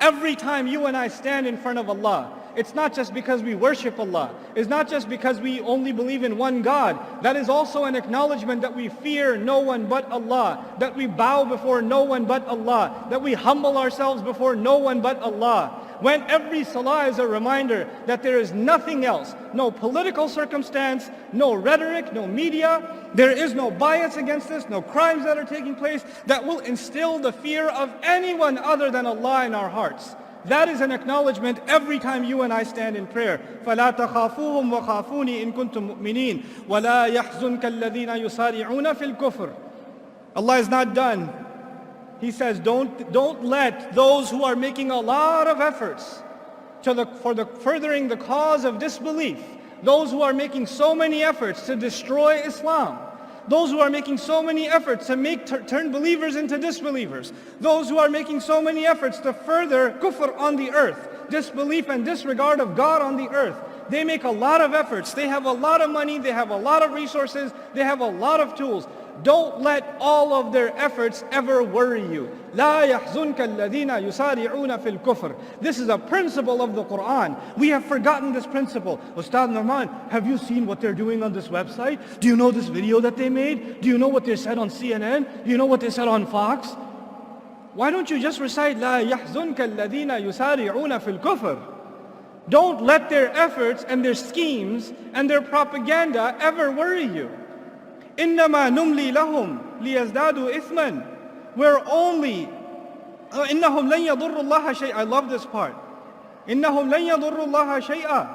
Every time you and I stand in front of Allah, it's not just because we worship Allah. It's not just because we only believe in one God. That is also an acknowledgement that we fear no one but Allah, that we bow before no one but Allah, that we humble ourselves before no one but Allah. When every salah is a reminder that there is nothing else, no political circumstance, no rhetoric, no media, there is no bias against this, no crimes that are taking place that will instill the fear of anyone other than Allah in our hearts. That is an acknowledgement every time you and I stand in prayer. فَلَا تَخَافُوهُمْ وَخَافُونِي إِن كُنتُم مُؤْمِنِينَ وَلَا يَحْزُنْكَ الَّذِينَ يُسَارِعُونَ فِي الْكُفْرِ. Allah is not done. He says, don't let those who are making a lot of efforts for furthering the cause of disbelief, those who are making so many efforts to destroy Islam, those who are making so many efforts to turn believers into disbelievers, those who are making so many efforts to further kufr on the earth, disbelief and disregard of God on the earth. They make a lot of efforts. They have a lot of money. They have a lot of resources. They have a lot of tools. Don't let all of their efforts ever worry you. لا يحزنك الذين يسارعون في الكفر. This is a principle of the Quran. We have forgotten this principle. Ustad Nouman, have you seen what they're doing on this website? Do you know this video that they made? Do you know what they said on CNN? Do you know what they said on Fox? Why don't you just recite لا يحزنك الذين يسارعون في الكفر? Don't let their efforts and their schemes and their propaganda ever worry you. إنما نملي لهم ليزدادوا إثما. We're only إنهم لن يضروا الله شيئا. I love this part. إنهم لن يضروا الله شيئا.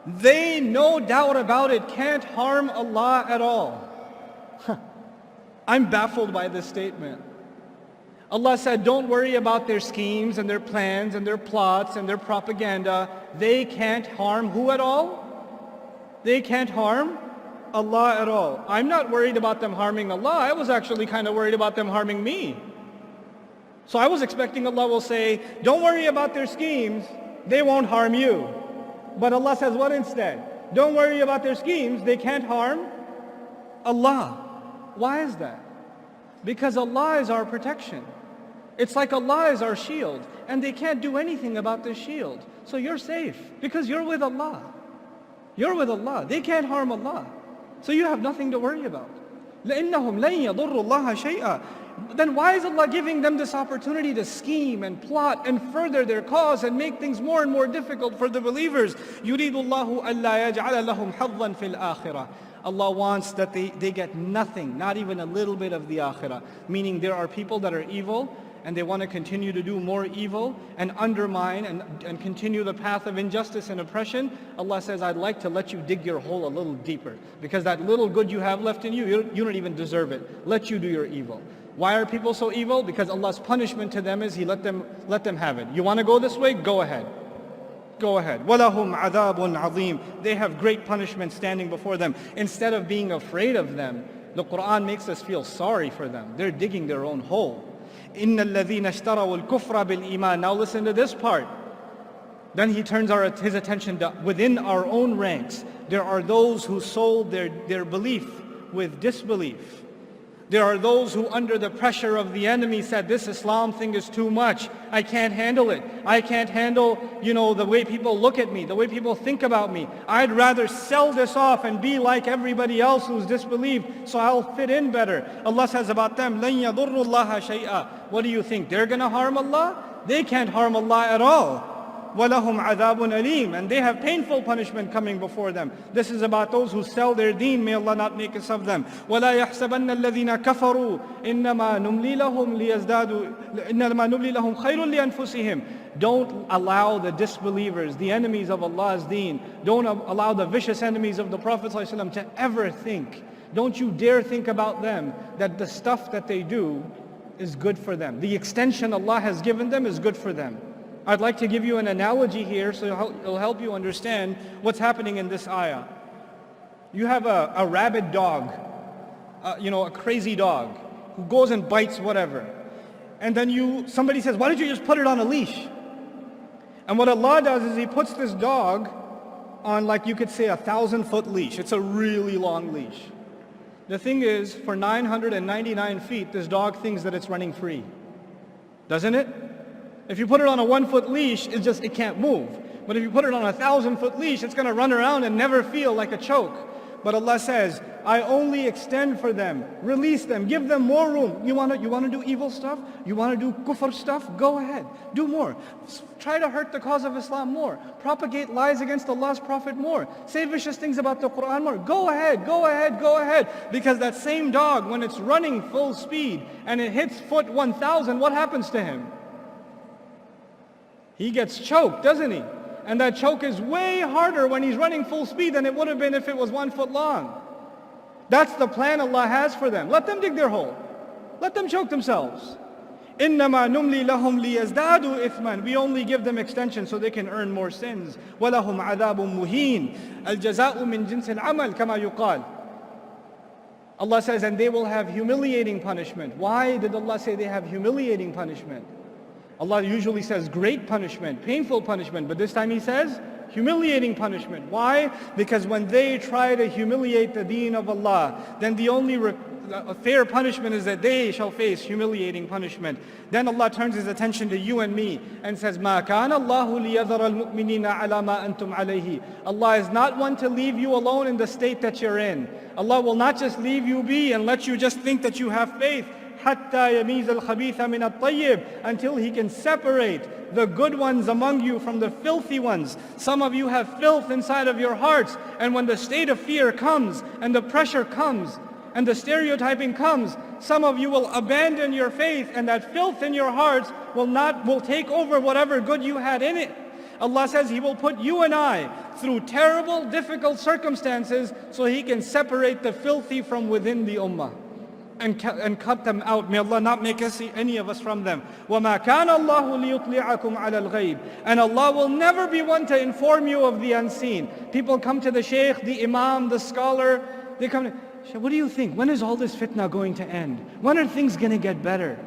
They, no doubt about it, can't harm Allah at all. I'm baffled by this statement. Allah said, don't worry about their schemes and their plans and their plots and their propaganda. They can't harm who at all? They can't harm Allah at all. I'm not worried about them harming Allah. I was actually kind of worried about them harming me. So I was expecting Allah will say, don't worry about their schemes. They won't harm you. But Allah says what instead? Don't worry about their schemes. They can't harm Allah. Why is that? Because Allah is our protection. It's like Allah is our shield. And they can't do anything about this shield. So you're safe because you're with Allah. You're with Allah. They can't harm Allah. So you have nothing to worry about. لَإِنَّهُمْ لَن يَضُرُّوا اللَّهَ شَيْئًا. Then why is Allah giving them this opportunity to scheme and plot and further their cause and make things more and more difficult for the believers? يُرِيدُ اللَّهُ أَلَّا يَجْعَلَ لَهُمْ حَظًّا فِي الْآخِرَةِ. Allah wants that they get nothing, not even a little bit of the akhirah. Meaning there are people that are evil and they want to continue to do more evil and undermine and continue the path of injustice and oppression. Allah says, I'd like to let you dig your hole a little deeper because that little good you have left in you don't even deserve it. Let you do your evil. Why are people so evil? Because Allah's punishment to them is He let them have it. You want to go this way? Go ahead. Go ahead. وَلَهُمْ عَذَابٌ عَظِيمٌ. They have great punishment standing before them. Instead of being afraid of them, the Quran makes us feel sorry for them. They're digging their own hole. إِنَّ الَّذِينَ اشْتَرَوُا الْكُفْرَ بِالْإِيمَانِ. Now listen to this part. Then he turns his attention to within our own ranks. There are those who sold their belief with disbelief. There are those who under the pressure of the enemy said, this Islam thing is too much. I can't handle it. I can't handle, the way people look at me, the way people think about me. I'd rather sell this off and be like everybody else who's disbelieved so I'll fit in better. Allah says about them, لَن يَضُرُّوا اللَّهَ شَيْئًا. What do you think? They're going to harm Allah? They can't harm Allah at all. وَلَهُمْ عَذَابٌ أَلِيمٌ. And they have painful punishment coming before them. This is about those who sell their deen. May Allah not make us of them. وَلَا يَحْسَبَنَّ الَّذِينَ كَفَرُوا إِنَّمَا نُمْلِي لَهُمْ خَيْرٌ لِأَنفُسِهِمْ. Don't allow the disbelievers, the enemies of Allah's deen, don't allow the vicious enemies of the Prophet ﷺ to ever think. Don't you dare think about them that the stuff that they do is good for them. The extension Allah has given them is good for them. I'd like to give you an analogy here so it'll help you understand what's happening in this ayah. You have a rabid dog, a crazy dog who goes and bites whatever. And then somebody says, why don't you just put it on a leash? And what Allah does is He puts this dog on, like you could say, 1,000-foot leash. It's a really long leash. The thing is, for 999 feet, this dog thinks that it's running free. Doesn't it? If you put it on a 1-foot leash, it can't move. But if you put it on a 1,000-foot leash, it's going to run around and never feel like a choke. But Allah says, I only extend for them, release them, give them more room. You want to do evil stuff? You want to do kufr stuff? Go ahead, do more. Try to hurt the cause of Islam more. Propagate lies against Allah's Prophet more. Say vicious things about the Quran more. Go ahead, go ahead, go ahead. Because that same dog, when it's running full speed and it hits foot 1,000, what happens to him? He gets choked, doesn't he? And that choke is way harder when he's running full speed than it would have been if it was 1 foot long. That's the plan Allah has for them. Let them dig their hole. Let them choke themselves. إِنَّمَا نُمْلِي لَهُمْ لِيَزْدَادُوا إِثْمًا. We only give them extension so they can earn more sins. وَلَهُمْ عَذَابٌ مُهِينٌ الْجَزَاءُ مِنْ جِنْسِ الْعَمَلِ كَمَا يُقَالُ. Allah says, and they will have humiliating punishment. Why did Allah say they have humiliating punishment? Allah usually says great punishment, painful punishment, but this time He says humiliating punishment. Why? Because when they try to humiliate the deen of Allah, then the only fair punishment is that they shall face humiliating punishment. Then Allah turns His attention to you and me and says, مَا كَانَ اللَّهُ لِيَذَرَ الْمُؤْمِنِينَ عَلَى مَا أَنْتُمْ عَلَيْهِ. Allah is not one to leave you alone in the state that you're in. Allah will not just leave you be and let you just think that you have faith. حَتَّى يَمِيزَ الْخَبِيثَ مِنَ الطَّيِّبِ. Until He can separate the good ones among you from the filthy ones. Some of you have filth inside of your hearts, and when the state of fear comes, and the pressure comes, and the stereotyping comes, some of you will abandon your faith, and that filth in your hearts will take over whatever good you had in it. Allah says He will put you and I through terrible, difficult circumstances so He can separate the filthy from within the ummah and cut them out. May Allah not make any of us from them. وَمَا كَانَ اللَّهُ لِيُطْلِعَكُمْ عَلَى الْغَيْبِ. And Allah will never be one to inform you of the unseen. People come to the shaykh, the imam, the scholar, they come to, what do you think? When is all this fitna going to end? When are things going to get better?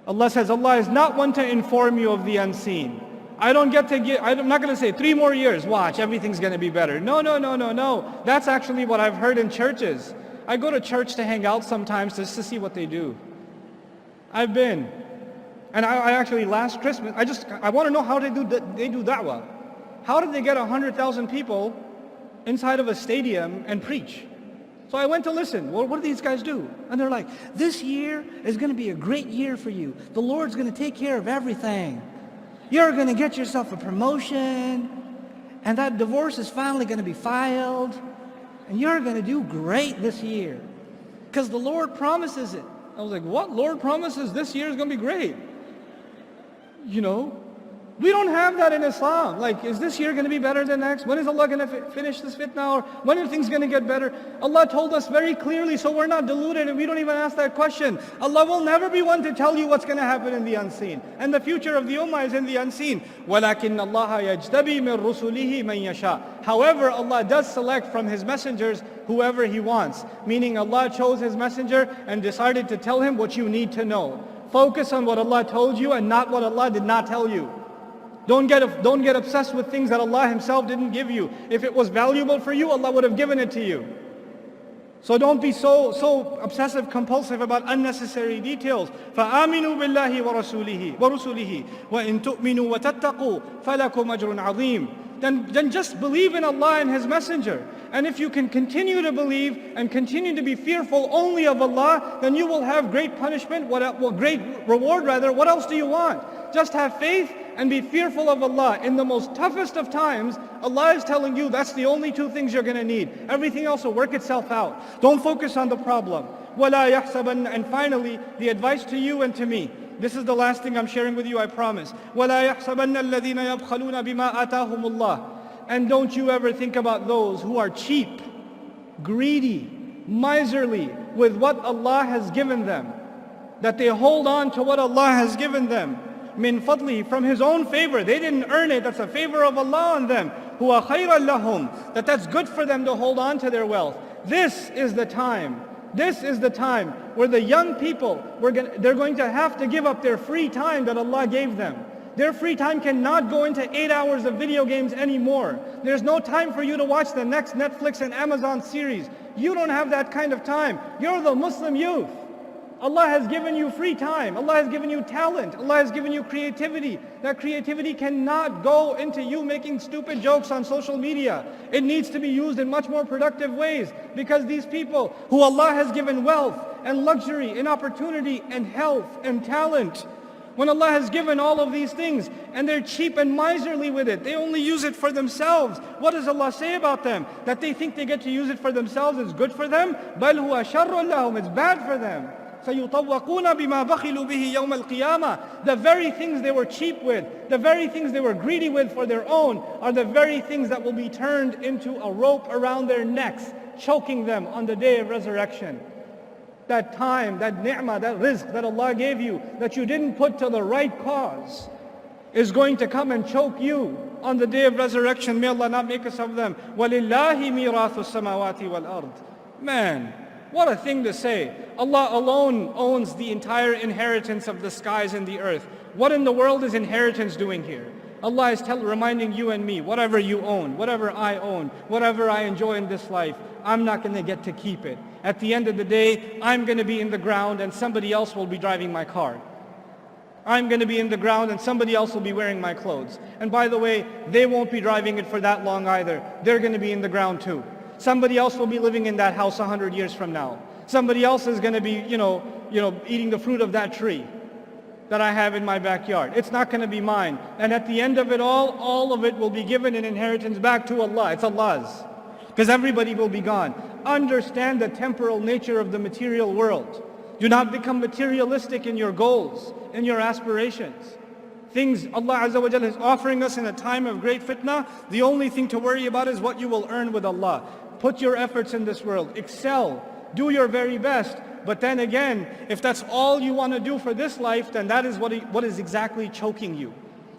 Allah says, Allah is not one to inform you of the unseen. I'm not going to say 3 more years, watch, everything's going to be better. No. That's actually what I've heard in churches. I go to church to hang out sometimes just to see what they do. I've been. And I actually, last Christmas, I want to know how they do da'wah. How did they get 100,000 people inside of a stadium and preach? So I went to listen. Well, what do these guys do? And they're like, this year is going to be a great year for you. The Lord's going to take care of everything. You're going to get yourself a promotion, and that divorce is finally going to be filed, and you're going to do great this year because the Lord promises it. I was like, what? Lord promises this year is going to be great? We don't have that in Islam. Like, is this year going to be better than next? When is Allah going to finish this fitna? Or when are things going to get better? Allah told us very clearly, so we're not deluded and we don't even ask that question. Allah will never be one to tell you what's going to happen in the unseen. And the future of the ummah is in the unseen. وَلَكِنَّ اللَّهَ يَجْتَبِي مِنْ رُسُلِهِ مَنْ يَشَاءُ. However, Allah does select from His messengers whoever He wants. Meaning Allah chose His messenger and decided to tell him what you need to know. Focus on what Allah told you and not what Allah did not tell you. Don't get obsessed with things that Allah Himself didn't give you. If it was valuable for you, Allah would have given it to you. So don't be so obsessive compulsive about unnecessary details. فَآمِنُوا بِاللَّهِ وَرُسُلِهِ وَإِن تُؤْمِنُوا وَتَتَّقُوا فَلَكُمْ أَجْرٌ عَظِيمٌ. Then just believe in Allah and His Messenger. And if you can continue to believe and continue to be fearful only of Allah, then you will have great punishment, great reward rather. What else do you want? Just have faith and be fearful of Allah. In the most toughest of times, Allah is telling you that's the only 2 things you're going to need. Everything else will work itself out. Don't focus on the problem. وَلَا يَحْسَبَنَّ. And finally, the advice to you and to me. This is the last thing I'm sharing with you, I promise. وَلَا يَحْسَبَنَّ الَّذِينَ يَبْخَلُونَ بِمَا آتَاهُمُ اللَّهُ. And don't you ever think about those who are cheap, greedy, miserly with what Allah has given them. That they hold on to what Allah has given them. Min fadli, from His own favor. They didn't earn it. That's a favor of Allah on them. Huwa khayran lahum. That's good for them to hold on to their wealth. This is the time. This is the time where the young people, they're going to have to give up their free time that Allah gave them. Their free time cannot go into 8 hours of video games anymore. There's no time for you to watch the next Netflix and Amazon series. You don't have that kind of time. You're the Muslim youth. Allah has given you free time. Allah has given you talent. Allah has given you creativity. That creativity cannot go into you making stupid jokes on social media. It needs to be used in much more productive ways, because these people who Allah has given wealth and luxury and opportunity and health and talent, when Allah has given all of these things and they're cheap and miserly with it, they only use it for themselves. What does Allah say about them? That they think they get to use it for themselves is good for them? بَلْ هُوَ شَرٌّ لَهُمْ. It's bad for them. سَيُطَوَّقُونَ بِمَا بَخِلُوا بِهِ يَوْمَ الْقِيَامَةِ. The very things they were cheap with, the very things they were greedy with for their own, are the very things that will be turned into a rope around their necks, choking them on the day of resurrection. That time, that ni'mah, that rizq that Allah gave you, that you didn't put to the right cause, is going to come and choke you on the day of resurrection. May Allah not make us of them. وَلِلَّهِ مِيرَاثُ السَّمَاوَاتِ وَالْأَرْضِ. Man, what a thing to say. Allah alone owns the entire inheritance of the skies and the earth. What in the world is inheritance doing here? Allah is reminding you and me, whatever you own, whatever I own, whatever I enjoy in this life, I'm not going to get to keep it. At the end of the day, I'm going to be in the ground and somebody else will be driving my car. I'm going to be in the ground and somebody else will be wearing my clothes. And by the way, they won't be driving it for that long either. They're going to be in the ground too. Somebody else will be living in that house 100 years from now. Somebody else is going to be, eating the fruit of that tree that I have in my backyard. It's not going to be mine. And at the end of it all of it will be given in inheritance back to Allah. It's Allah's. Because everybody will be gone. Understand the temporal nature of the material world. Do not become materialistic in your goals, in your aspirations. Things Allah Azza wa Jalla is offering us in a time of great fitna, the only thing to worry about is what you will earn with Allah. Put your efforts in this world. Excel. Do your very best. But then again, if that's all you want to do for this life, then that is what is exactly choking you.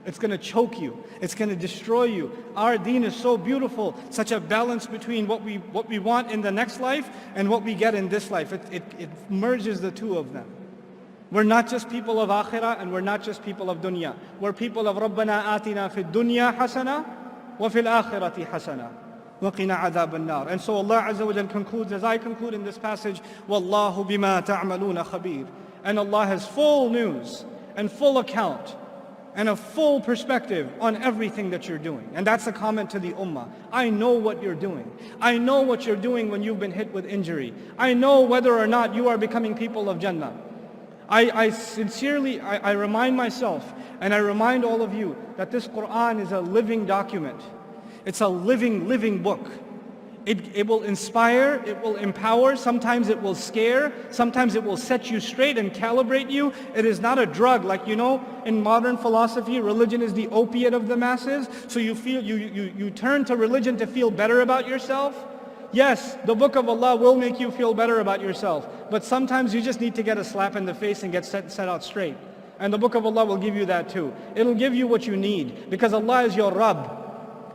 It's going to choke you. It's going to destroy you. Our deen is so beautiful, such a balance between what we want in the next life and what we get in this life. It merges the two of them. We're not just people of akhirah and we're not just people of dunya. We're people of Rabbana atina fid dunya hasana wa fil akhirati hasana. وَقِنَا عَذَابَ النَّارِ. And so Allah Azza wa Jalla concludes, as I conclude in this passage, وَاللَّهُ بِمَا تَعْمَلُونَ خَبِيرٌ. And Allah has full news and full account and a full perspective on everything that you're doing. And that's a comment to the ummah. I know what you're doing. I know what you're doing when you've been hit with injury. I know whether or not you are becoming people of Jannah. I sincerely remind myself and I remind all of you that this Quran is a living document. It's a living book. It will inspire, it will empower, sometimes it will scare, sometimes it will set you straight and calibrate you. It is not a drug. Like, in modern philosophy, religion is the opiate of the masses. So you turn to religion to feel better about yourself. Yes, the book of Allah will make you feel better about yourself. But sometimes you just need to get a slap in the face and get set out straight. And the book of Allah will give you that too. It'll give you what you need, because Allah is your Rabb.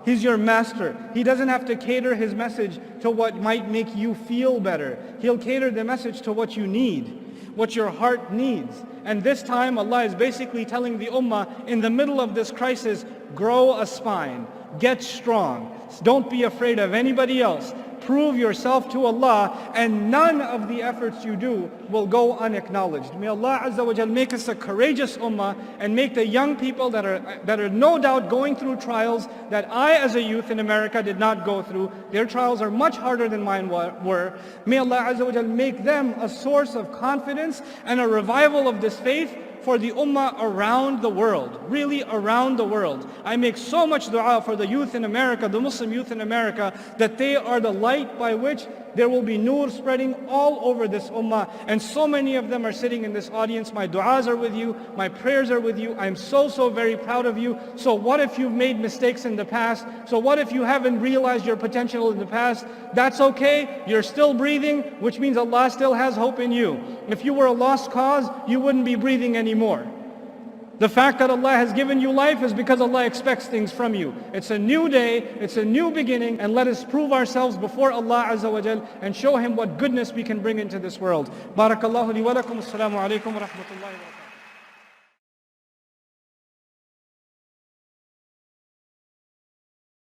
He's your master. He doesn't have to cater his message to what might make you feel better. He'll cater the message to what you need, what your heart needs. And this time Allah is basically telling the ummah, in the middle of this crisis, grow a spine, get strong. Don't be afraid of anybody else. Prove yourself to Allah, and none of the efforts you do will go unacknowledged. May Allah Azza wa Jal make us a courageous ummah and make the young people that are no doubt going through trials that I as a youth in America did not go through. Their trials are much harder than mine were. May Allah Azza wa Jal make them a source of confidence and a revival of this faith for the ummah around the world, really around the world. I make so much dua for the youth in America, the Muslim youth in America, that they are the light by which there will be nur spreading all over this ummah. And so many of them are sitting in this audience. My du'as are with you, my prayers are with you. I'm so very proud of you. So what if you've made mistakes in the past? So what if you haven't realized your potential in the past? That's okay. You're still breathing, which means Allah still has hope in you. If you were a lost cause, you wouldn't be breathing anymore. The fact that Allah has given you life is because Allah expects things from you. It's a new day, it's a new beginning, and let us prove ourselves before Allah Azza wa Jal and show Him what goodness we can bring into this world. Barakallahu li wa lakum. Assalamu alaikum wa rahmatullahi wa barakatuh.